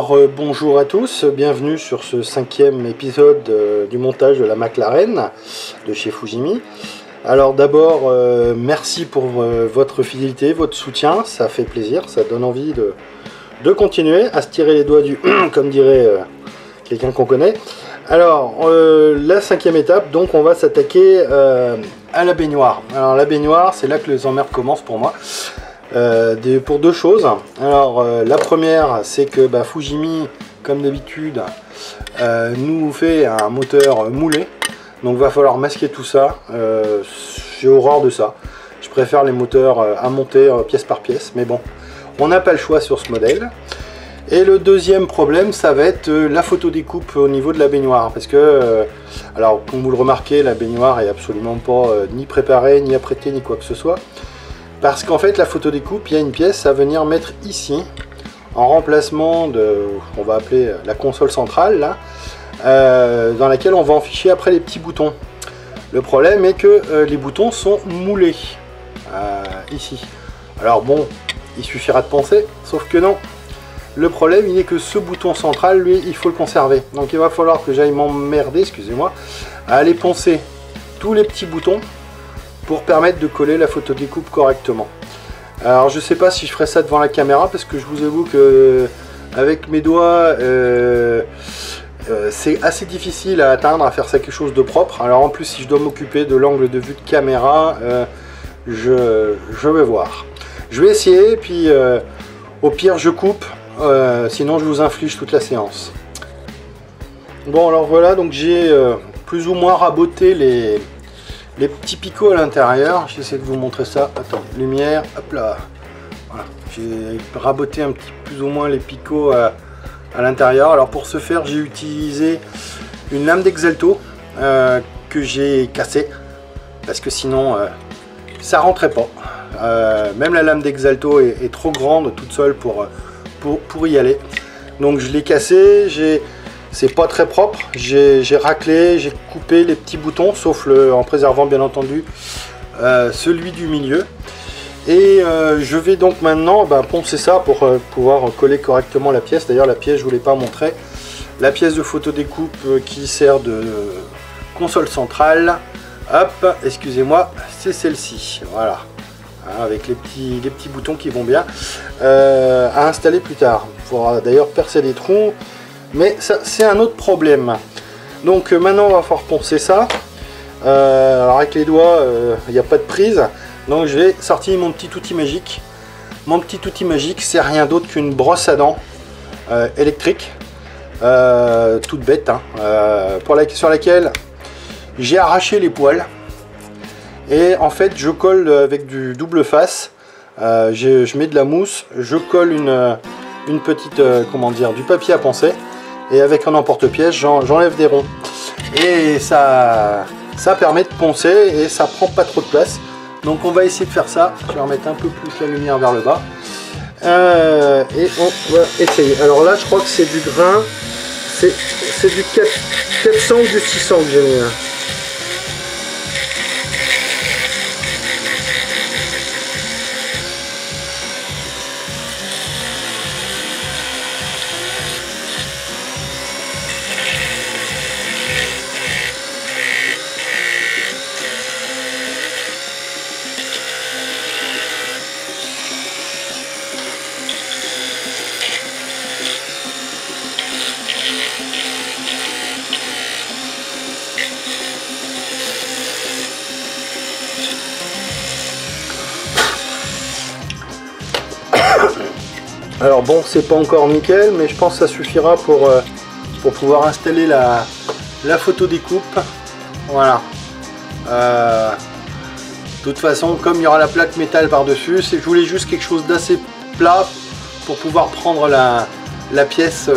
Alors bonjour à tous, bienvenue sur ce 5e épisode du montage de la McLaren de chez Fujimi. Alors d'abord merci pour votre fidélité, votre soutien, ça fait plaisir, ça donne envie de continuer à se tirer les doigts du comme dirait quelqu'un qu'on connaît. Alors la 5e étape, donc on va s'attaquer à la baignoire. Alors la baignoire, c'est là que les emmerdes commencent pour moi. Pour deux choses. Alors la première, c'est que Fujimi, comme d'habitude, nous fait un moteur moulé, donc va falloir masquer tout ça. J'ai horreur de ça, je préfère les moteurs à monter pièce par pièce, mais bon, on n'a pas le choix sur ce modèle. Et le deuxième problème, ça va être la photo découpe au niveau de la baignoire, parce que alors comme vous le remarquez, la baignoire est absolument pas ni préparée, ni apprêtée, ni quoi que ce soit. Parce qu'en fait, la photo découpe, il y a une pièce à venir mettre ici, en remplacement de, on va appeler la console centrale, là, dans laquelle on va enficher après les petits boutons. Le problème est que les boutons sont moulés, ici. Alors bon, il suffira de penser, sauf que non. Le problème, il est que ce bouton central, lui, il faut le conserver. Donc il va falloir que j'aille m'emmerder, excusez-moi, à aller poncer tous les petits boutons, pour permettre de coller la photo découpe correctement. Alors je sais pas si je ferai ça devant la caméra, parce que je vous avoue que avec mes doigts c'est assez difficile à atteindre, à faire ça quelque chose de propre. Alors en plus, si je dois m'occuper de l'angle de vue de caméra, je vais voir. Je vais essayer, puis au pire je coupe, sinon je vous inflige toute la séance. Bon alors voilà, donc j'ai plus ou moins raboté les petits picots à l'intérieur. J'essaie de vous montrer ça. Attends, lumière, hop là. Voilà. J'ai raboté un petit plus ou moins les picots à l'intérieur. Alors pour ce faire, j'ai utilisé une lame d'Exalto que j'ai cassée, parce que sinon ça rentrait pas. Même la lame d'Exalto est trop grande toute seule pour y aller. Donc je l'ai cassée. C'est pas très propre, j'ai raclé, j'ai coupé les petits boutons, sauf en préservant bien entendu celui du milieu. Et je vais donc maintenant poncer ça pour pouvoir coller correctement la pièce. D'ailleurs la pièce, je ne vous l'ai pas montré, la pièce de photo découpe qui sert de console centrale, hop, excusez-moi, c'est celle-ci, voilà, avec les petits boutons qui vont bien, à installer plus tard. Il faudra d'ailleurs percer des trous. Mais ça, c'est un autre problème. Donc maintenant on va falloir poncer ça. Alors avec les doigts, il n'y a pas de prise. Donc je vais sortir mon petit outil magique. Mon petit outil magique, c'est rien d'autre qu'une brosse à dents électrique. Toute bête, hein, sur laquelle j'ai arraché les poils. Et en fait je colle avec du double face. Je mets de la mousse, je colle une petite, comment dire, du papier à poncer. Et avec un emporte-pièce, j'enlève des ronds. Et ça permet de poncer et ça prend pas trop de place. Donc on va essayer de faire ça. Je vais remettre un peu plus la lumière vers le bas. Et on va essayer. Alors là, je crois que c'est du grain. C'est du 400 ou du 600 que j'ai mis. Alors bon, c'est pas encore nickel, mais je pense que ça suffira pour pouvoir installer la photo découpe. Voilà. De toute façon, comme il y aura la plaque métal par-dessus, je voulais juste quelque chose d'assez plat pour pouvoir prendre la pièce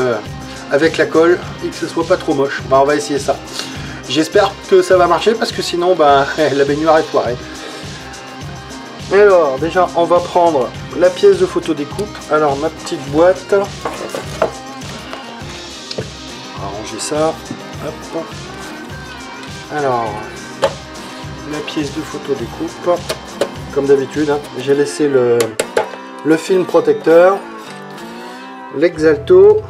avec la colle et que ce soit pas trop moche. On va essayer ça. J'espère que ça va marcher, parce que sinon la baignoire est foirée. Alors déjà on va prendre la pièce de photo découpe. Alors ma petite boîte, on va ranger ça. Hop. Alors la pièce de photo découpe, comme d'habitude, hein, j'ai laissé le film protecteur, l'Exalto,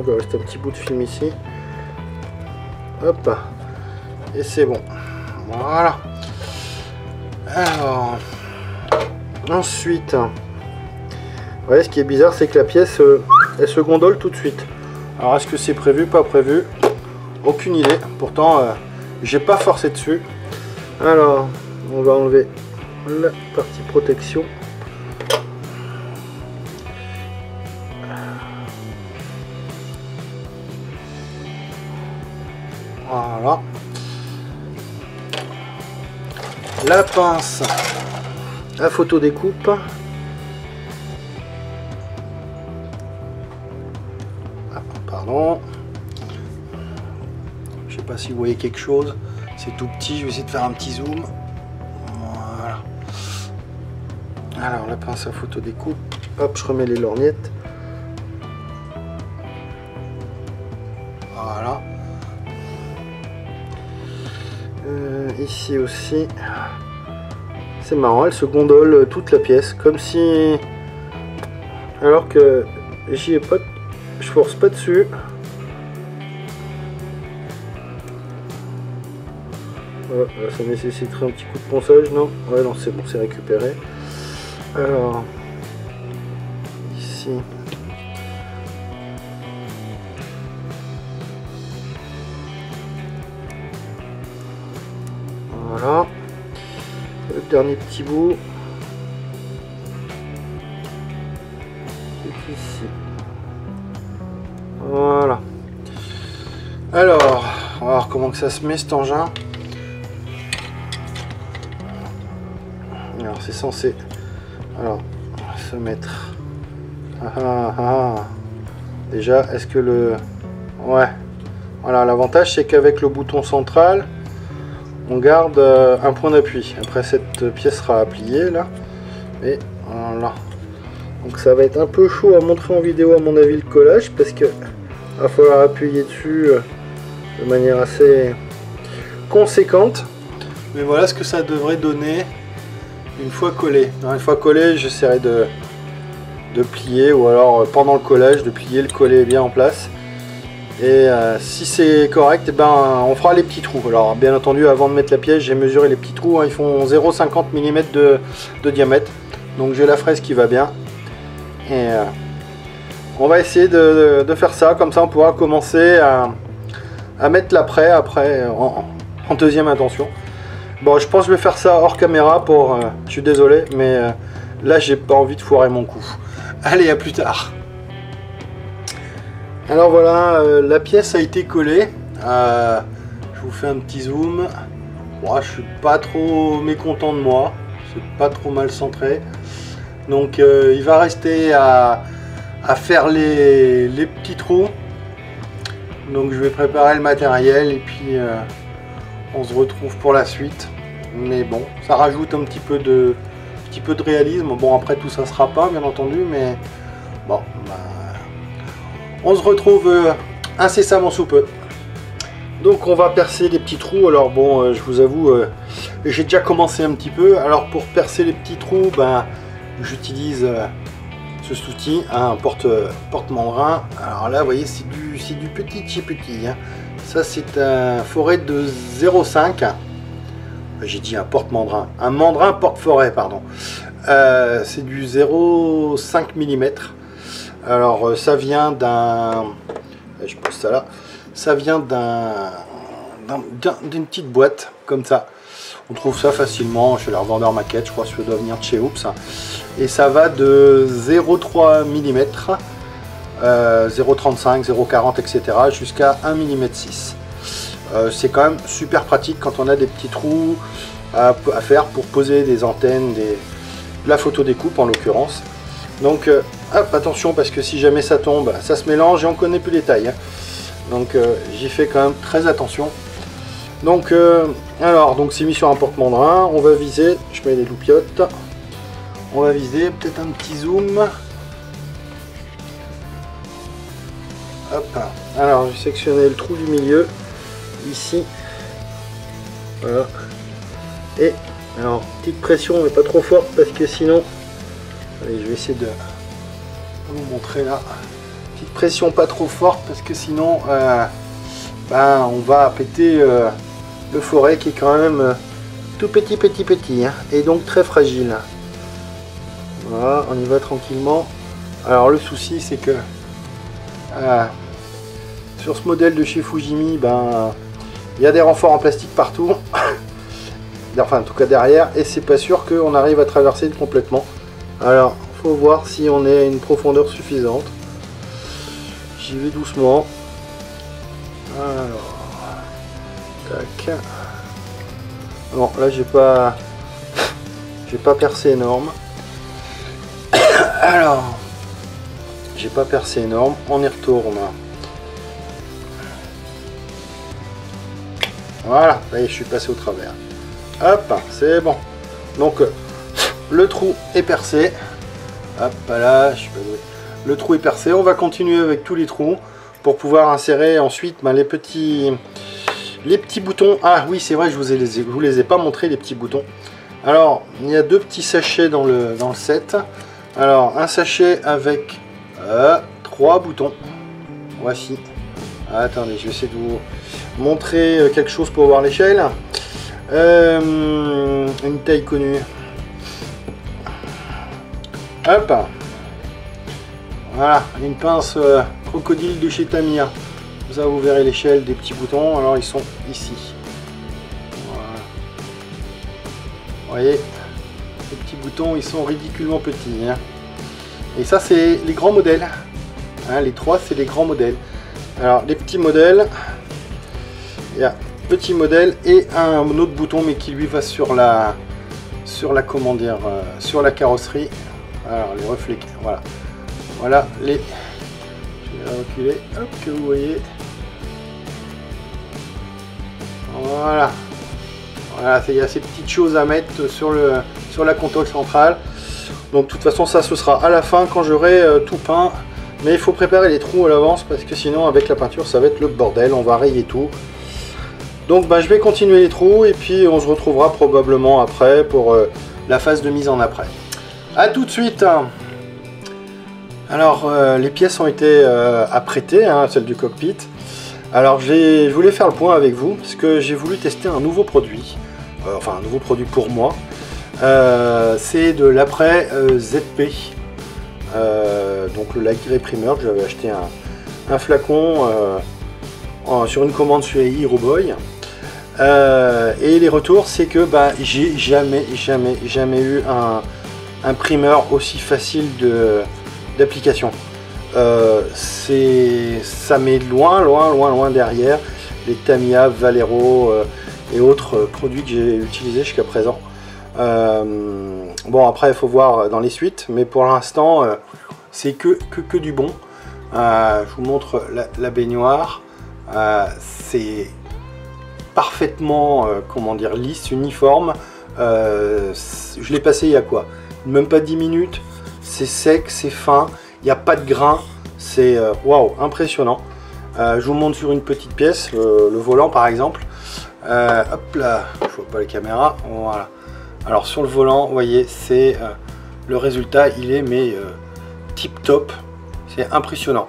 il doit rester un petit bout de film ici. Hop. Et c'est bon. Voilà. Alors. Ensuite. Ouais, ce qui est bizarre, c'est que la pièce, elle se gondole tout de suite. Alors, est-ce que c'est prévu, pas prévu? Aucune idée. Pourtant, j'ai pas forcé dessus. Alors, on va enlever la partie protection. Voilà. La pince à photo découpe. Ah, pardon. Je sais pas si vous voyez quelque chose. C'est tout petit. Je vais essayer de faire un petit zoom. Voilà. Alors la pince à photo découpe. Hop, je remets les lorgnettes. Voilà. Ici aussi. C'est marrant, elle se gondole toute la pièce, comme si... Alors que j'y ai pas... Je force pas dessus. Voilà, ça nécessiterait un petit coup de ponçage, non? Ouais, non, c'est bon, c'est récupéré. Alors... Ici... Voilà. Le dernier petit bout. C'est ici. Voilà. Alors, on va voir comment que ça se met cet engin. Alors c'est censé... Alors, se mettre... Déjà, est-ce que le... Ouais. Voilà, l'avantage c'est qu'avec le bouton central, on garde un point d'appui. Après cette pièce sera pliée là. Et voilà. Donc ça va être un peu chaud à montrer en vidéo à mon avis le collage parce que va falloir appuyer dessus de manière assez conséquente. Mais voilà ce que ça devrait donner une fois collé. Une fois collé, j'essaierai de plier, ou alors pendant le collage de plier le collet bien en place. Et si c'est correct, eh ben, on fera les petits trous. Alors bien entendu, avant de mettre la pièce, j'ai mesuré les petits trous, hein, ils font 0,50 mm de diamètre. Donc j'ai la fraise qui va bien. Et on va essayer de faire ça, comme ça on pourra commencer à mettre l'après après en deuxième intention. Bon, je pense que je vais faire ça hors caméra pour... je suis désolé, mais là j'ai pas envie de foirer mon coup. Allez, à plus tard. Alors voilà, la pièce a été collée. Je vous fais un petit zoom. Bon, je suis pas trop mécontent de moi. C'est pas trop mal centré. Donc il va rester à faire les petits trous. Donc je vais préparer le matériel et puis on se retrouve pour la suite. Mais bon, ça rajoute un petit peu de réalisme. Bon, après tout ça sera pas bien entendu, mais bon, bah, on se retrouve incessamment sous peu. Donc on va percer les petits trous. Alors bon, je vous avoue, j'ai déjà commencé un petit peu. Alors pour percer les petits trous, ben, j'utilise cet outil, un porte-membrin. Alors là, vous voyez, c'est du petit chez petit. Hein. Ça, c'est un forêt de 0,5. J'ai dit un porte-membrin. Un mandrin porte-forêt, pardon. C'est du 0,5 mm. Alors, ça vient d'un... Je pose ça là. Ça vient d'une petite boîte, comme ça. On trouve ça facilement chez les revendeurs maquettes. Je crois que ça doit venir de chez Oops. Et ça va de 0,3 mm, 0,35, 0,40, etc. jusqu'à 1,6 mm. C'est quand même super pratique quand on a des petits trous à faire pour poser des antennes, de la photo découpe en l'occurrence. Donc hop, attention parce que si jamais ça tombe, ça se mélange et on connaît plus les tailles. Hein. Donc j'y fais quand même très attention. Donc alors, donc c'est mis sur un porte-mandrin, on va viser, je mets les loupiottes, on va viser, peut-être un petit zoom. Hop, alors j'ai sectionné le trou du milieu, ici, voilà, et alors petite pression mais pas trop forte parce que sinon, allez, je vais essayer de vous montrer là, Petite pression pas trop forte parce que sinon on va péter le forêt qui est quand même tout petit hein, et donc très fragile. Voilà, on y va tranquillement. Alors le souci c'est que sur ce modèle de chez Fujimi, il y a des renforts en plastique partout. Enfin en tout cas derrière, et c'est pas sûr qu'on arrive à traverser complètement. Alors faut voir si on est à une profondeur suffisante. J'y vais doucement. Alors, tac. Bon là j'ai pas percé énorme. Alors j'ai pas percé énorme, on y retourne. Voilà, là je suis passé au travers. Hop, c'est bon. Donc le trou est percé. Hop là, je suis pas doué. Le trou est percé. On va continuer avec tous les trous pour pouvoir insérer ensuite les petits boutons. Ah oui, c'est vrai, je vous les ai pas montré les petits boutons. Alors, il y a deux petits sachets dans le set. Alors, un sachet avec 3 boutons. Voici. Attendez, je vais essayer de vous montrer quelque chose pour voir l'échelle. Une taille connue. Hop. Voilà, une pince crocodile de chez Tamiya. Ça, vous verrez l'échelle des petits boutons. Alors, ils sont ici. Voilà. Vous voyez, les petits boutons, ils sont ridiculement petits. Hein. Et ça, c'est les grands modèles. Hein, les 3, c'est les grands modèles. Alors, les petits modèles, il y a petit modèle et un autre bouton, mais qui lui va sur la comment dire, sur la carrosserie. Alors, les reflets, voilà. Voilà les. Je vais reculer, hop, que vous voyez. Voilà. Voilà, il y a ces petites choses à mettre sur la console centrale. Donc, de toute façon, ça, ce sera à la fin quand j'aurai tout peint. Mais il faut préparer les trous à l'avance parce que sinon, avec la peinture, ça va être le bordel. On va rayer tout. Donc, je vais continuer les trous et puis on se retrouvera probablement après pour la phase de mise en après. A tout de suite. Alors, les pièces ont été apprêtées, hein, celles du cockpit. Alors, je voulais faire le point avec vous, parce que j'ai voulu tester un nouveau produit. Enfin, un nouveau produit pour moi. C'est de l'après ZP. Donc, le Light Grey Primer, j'avais acheté un flacon sur une commande chez Heroboy. Et les retours, c'est que j'ai jamais eu un primer aussi facile d'application. Ça met loin derrière les Tamiya, Valero et autres produits que j'ai utilisés jusqu'à présent. Bon, après il faut voir dans les suites, mais pour l'instant c'est que du bon. Je vous montre la baignoire. C'est parfaitement comment dire, lisse, uniforme. Je l'ai passé il y a quoi, même pas 10 minutes. C'est sec, c'est fin, il n'y a pas de grain, c'est waouh, impressionnant. Je vous montre sur une petite pièce, le volant par exemple. Hop là, je vois pas la caméra, voilà. Alors sur le volant, vous voyez, c'est le résultat, il est tip top, c'est impressionnant.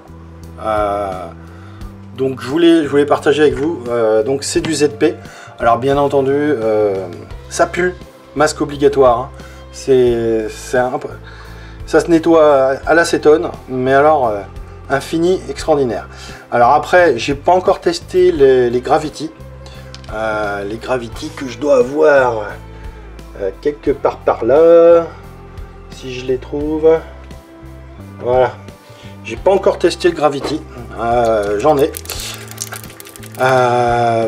Donc je voulais partager avec vous. Donc c'est du ZP. Alors bien entendu, ça pue, masque obligatoire. Hein. Ça se nettoie à l'acétone, mais alors infini, extraordinaire. Alors après, j'ai pas encore testé les Gravity. Les Gravity que je dois avoir quelque part par là, si je les trouve. Voilà. J'ai pas encore testé le Gravity. J'en ai.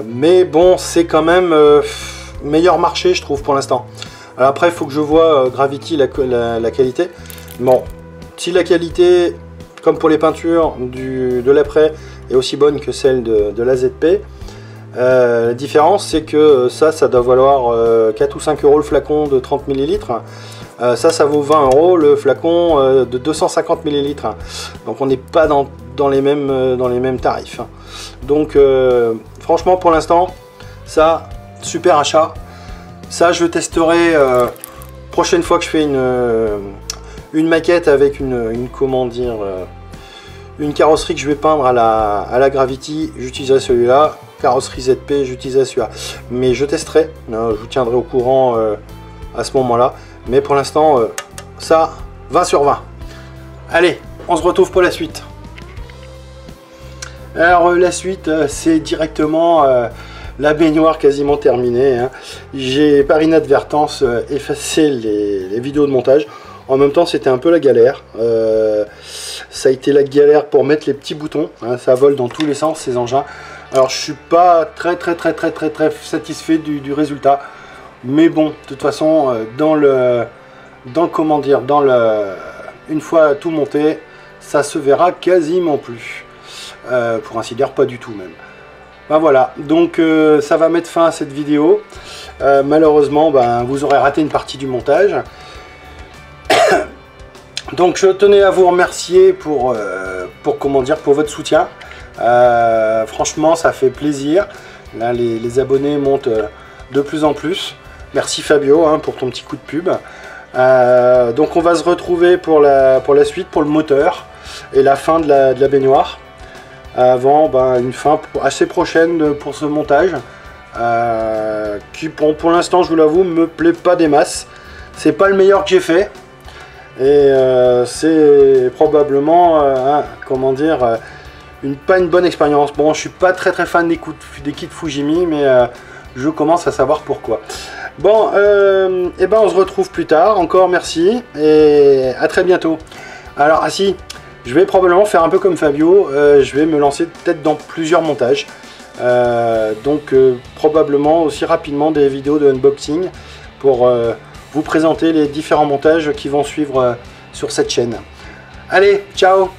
Mais bon, c'est quand même meilleur marché, je trouve, pour l'instant. Alors après, il faut que je vois Gravity, la qualité. Bon, si la qualité, comme pour les peintures de l'après, est aussi bonne que celle de la ZP, la différence, c'est que ça doit valoir 4 ou 5 euros le flacon de 30 ml. Ça vaut 20 euros le flacon de 250 ml. Donc on n'est pas dans les mêmes tarifs. Donc franchement, pour l'instant, ça, super achat. Ça, je testerai prochaine fois que je fais une maquette avec comment dire, une carrosserie que je vais peindre à la Gravity, j'utiliserai celui-là. Carrosserie ZP, j'utiliserai celui-là. Mais je testerai, je vous tiendrai au courant à ce moment-là. Mais pour l'instant, ça, 20 sur 20. Allez, on se retrouve pour la suite. Alors la suite, c'est directement la baignoire quasiment terminée. Hein. J'ai par inadvertance effacé les vidéos de montage. En même temps, c'était un peu la galère. Ça a été la galère pour mettre les petits boutons. Hein. Ça vole dans tous les sens ces engins. Alors je suis pas très satisfait du résultat. Mais bon, de toute façon, une fois tout monté, ça se verra quasiment plus. Pour ainsi dire, pas du tout même. Ben voilà, donc ça va mettre fin à cette vidéo. Malheureusement, ben, vous aurez raté une partie du montage. Donc je tenais à vous remercier pour votre soutien. Franchement, ça fait plaisir. Là, les abonnés montent de plus en plus. Merci Fabio hein, pour ton petit coup de pub. Donc on va se retrouver pour la suite, pour le moteur et la fin de la baignoire. Avant une fin assez prochaine pour ce montage. Qui pour l'instant, je vous l'avoue, me plaît pas des masses. C'est pas le meilleur que j'ai fait. Et c'est probablement, comment dire, pas une bonne expérience. Bon, je suis pas très fan des kits Fujimi, mais je commence à savoir pourquoi. Bon, et ben on se retrouve plus tard. Encore merci et à très bientôt. Alors, si, je vais probablement faire un peu comme Fabio. Je vais me lancer peut-être dans plusieurs montages. Donc probablement aussi rapidement des vidéos de unboxing pour vous présenter les différents montages qui vont suivre sur cette chaîne. Allez, ciao!